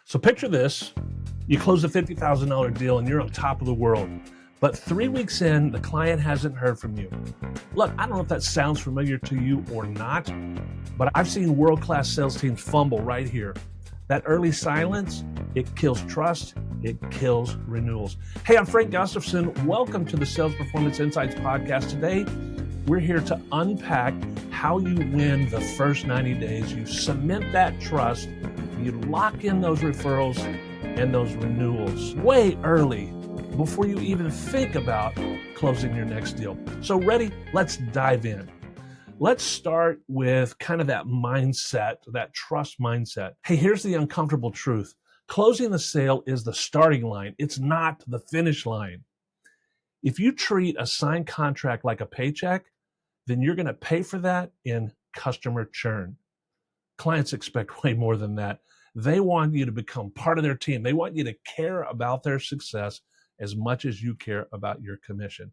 So picture this, you close a $50,000 deal and you're on top of the world. But 3 weeks in, the client hasn't heard from you. Look, I don't know if that sounds familiar to you or not, but I've seen world-class sales teams fumble right here. That early silence, it kills trust, it kills renewals. Hey, I'm Frank Gustafson. Welcome to the Sales Performance Insights podcast. Today, we're here to unpack how you win the first 90 days. You cement that trust, you lock in those referrals and those renewals way early before you even think about closing your next deal. So ready? Let's dive in. Let's start with kind of that mindset, that trust mindset. Hey, here's the uncomfortable truth. Closing the sale is the starting line. It's not the finish line. If you treat a signed contract like a paycheck, then you're going to pay for that in customer churn. Clients expect way more than that. They want you to become part of their team. They want you to care about their success as much as you care about your commission.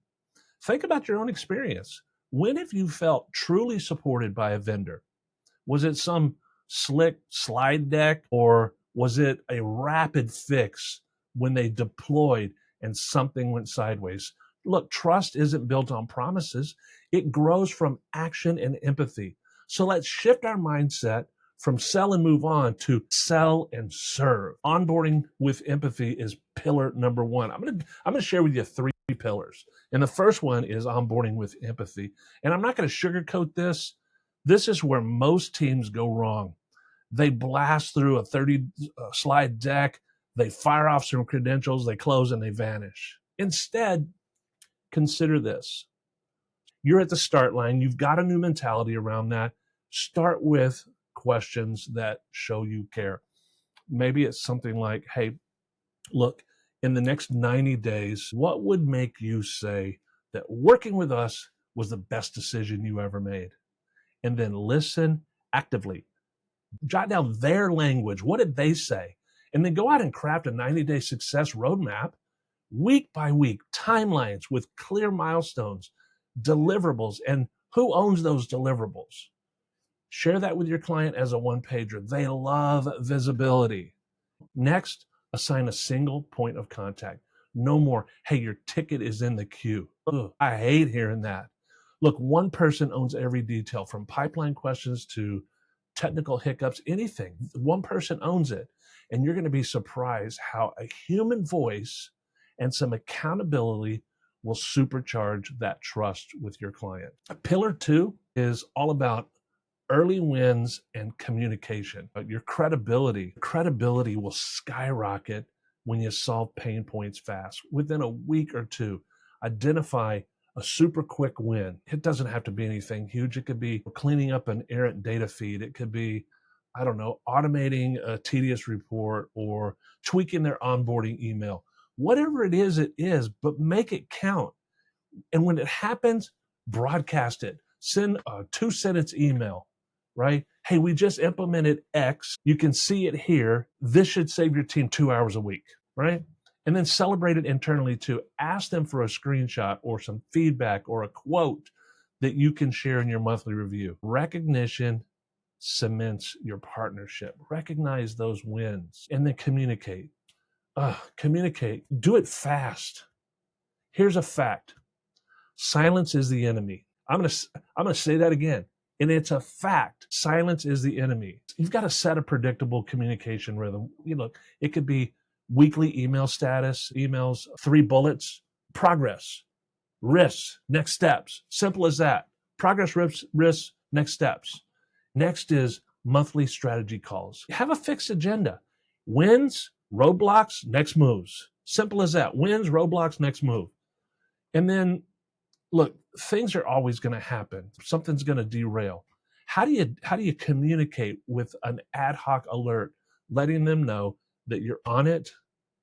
Think about your own experience. When have you felt truly supported by a vendor? Was it some slick slide deck, or was it a rapid fix when they deployed and something went sideways? Look, trust isn't built on promises. It grows from action and empathy. So let's shift our mindset from sell and move on to sell and serve. Onboarding with empathy is pillar number one. I'm going to share with you 3 pillars. And the first one is onboarding with empathy. And I'm not going to sugarcoat this. This is where most teams go wrong. They blast through a 30 slide deck. They fire off some credentials, they close, and they vanish. Instead, consider this. You're at the start line. You've got a new mentality around that. Start with questions that show you care. Maybe it's something like, hey, look, in the next 90 days, what would make you say that working with us was the best decision you ever made? And then listen actively. Jot down their language. What did they say? And then go out and craft a 90-day success roadmap, week by week, timelines with clear milestones, deliverables, and who owns those deliverables. Share that with your client as a one-pager. They love visibility. Next, assign a single point of contact. No more, hey, your ticket is in the queue. Ugh, I hate hearing that. Look, one person owns every detail, from pipeline questions to technical hiccups, anything. One person owns it. And you're going to be surprised how a human voice and some accountability will supercharge that trust with your client. Pillar 2 is all about early wins and communication. Your credibility will skyrocket when you solve pain points fast. Within a week or two, identify a super quick win. It doesn't have to be anything huge. It could be cleaning up an errant data feed. It could be, I don't know, automating a tedious report or tweaking their onboarding email. Whatever it is, but make it count. And when it happens, broadcast it. Send a 2-sentence email, right? Hey, we just implemented X. You can see it here. This should save your team 2 hours a week, right? And then celebrate it internally too. Ask them for a screenshot or some feedback or a quote that you can share in your monthly review. Recognition cements your partnership. Recognize those wins and then communicate. Communicate. Do it fast. Here's a fact. Silence is the enemy. I'm gonna say that again. And it's a fact. Silence is the enemy. You've got to set a predictable communication rhythm. It could be weekly email status, emails, 3 bullets, progress, risks, next steps. Simple as that. Progress, risks, next steps. Next is monthly strategy calls. Have a fixed agenda. Wins, roadblocks, next moves. Simple as that. Wins, roadblocks, next move. And then, look, things are always going to happen. Something's going to derail. How do you communicate with an ad hoc alert, letting them know that you're on it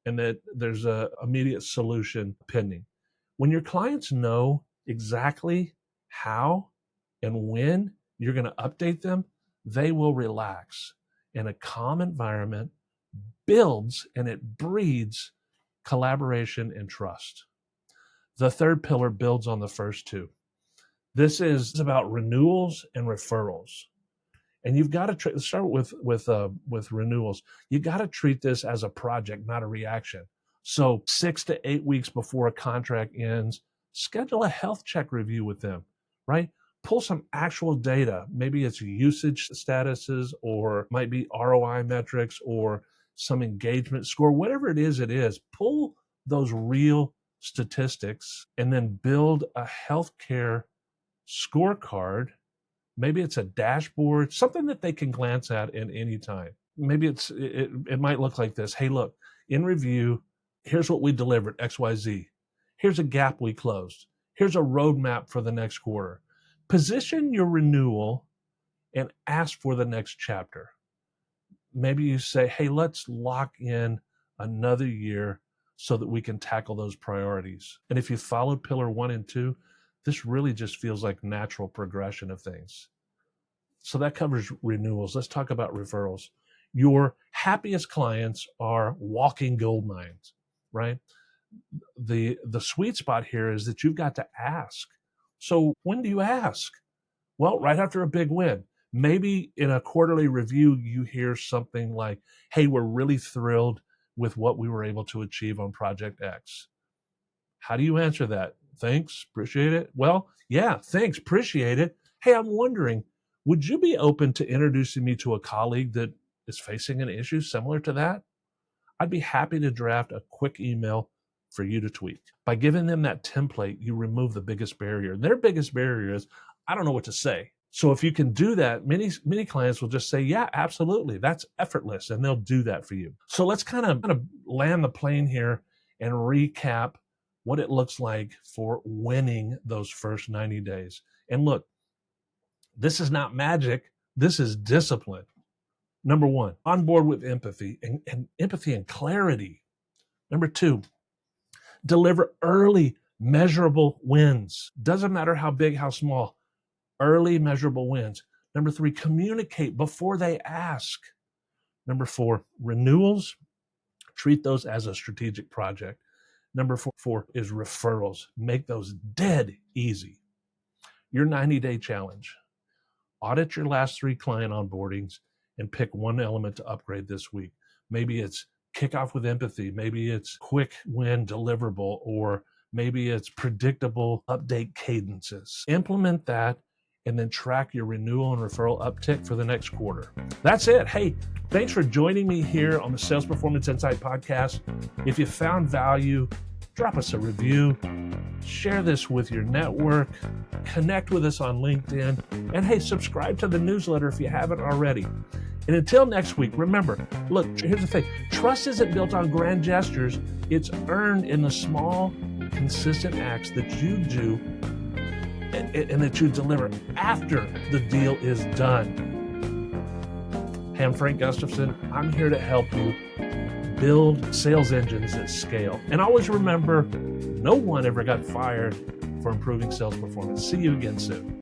and that there's a immediate solution pending? When your clients know exactly how and when you're going to update them, they will relax. And a calm environment builds and it breeds collaboration and trust. The third pillar builds on the first 2. This is about renewals and referrals. And you've got to start with renewals. You got to treat this as a project, not a reaction. So 6 to 8 weeks before a contract ends, schedule a health check review with them, right? Pull some actual data. Maybe it's usage statuses, or might be ROI metrics, or some engagement score, whatever it is. Pull those real statistics and then build a healthcare scorecard. Maybe it's a dashboard, something that they can glance at any time. Maybe it might look like this. Hey, look, in review, here's what we delivered, XYZ. Here's a gap we closed. Here's a roadmap for the next quarter. Position your renewal and ask for the next chapter. Maybe you say, hey, let's lock in another year so that we can tackle those priorities. And if you followed pillar 1 and 2, this really just feels like natural progression of things. So that covers renewals. Let's talk about referrals. Your happiest clients are walking gold mines, right? The sweet spot here is that you've got to ask. So when do you ask? Well, right after a big win. Maybe in a quarterly review, you hear something like, hey, we're really thrilled with what we were able to achieve on Project X. How do you answer that? Thanks, appreciate it. Well, yeah, thanks, appreciate it. Hey, I'm wondering, would you be open to introducing me to a colleague that is facing an issue similar to that? I'd be happy to draft a quick email for you to tweak. By giving them that template, you remove the biggest barrier. And their biggest barrier is, I don't know what to say. So if you can do that, many clients will just say, yeah, absolutely. That's effortless. And they'll do that for you. So let's kind of land the plane here and recap what it looks like for winning those first 90 days. And look, this is not magic. This is discipline. Number 1, on board with empathy and empathy and clarity. Number 2, deliver early measurable wins. Doesn't matter how big, how small, early measurable wins. Number 3, communicate before they ask. Number 4, renewals, treat those as a strategic project. Number 4 is referrals. Make those dead easy. Your 90-day challenge. Audit your last 3 client onboardings and pick one element to upgrade this week. Maybe it's kickoff with empathy. Maybe it's quick win deliverable, or maybe it's predictable update cadences. Implement that and then track your renewal and referral uptick for the next quarter. That's it. Hey, thanks for joining me here on the Sales Performance Insight Podcast. If you found value, drop us a review, share this with your network, connect with us on LinkedIn, and hey, subscribe to the newsletter if you haven't already. And until next week, remember, look, here's the thing. Trust isn't built on grand gestures. It's earned in the small, consistent acts that you do and that you deliver after the deal is done. Hey, I'm Frank Gustafson. I'm here to help you build sales engines that scale. And always remember, no one ever got fired for improving sales performance. See you again soon.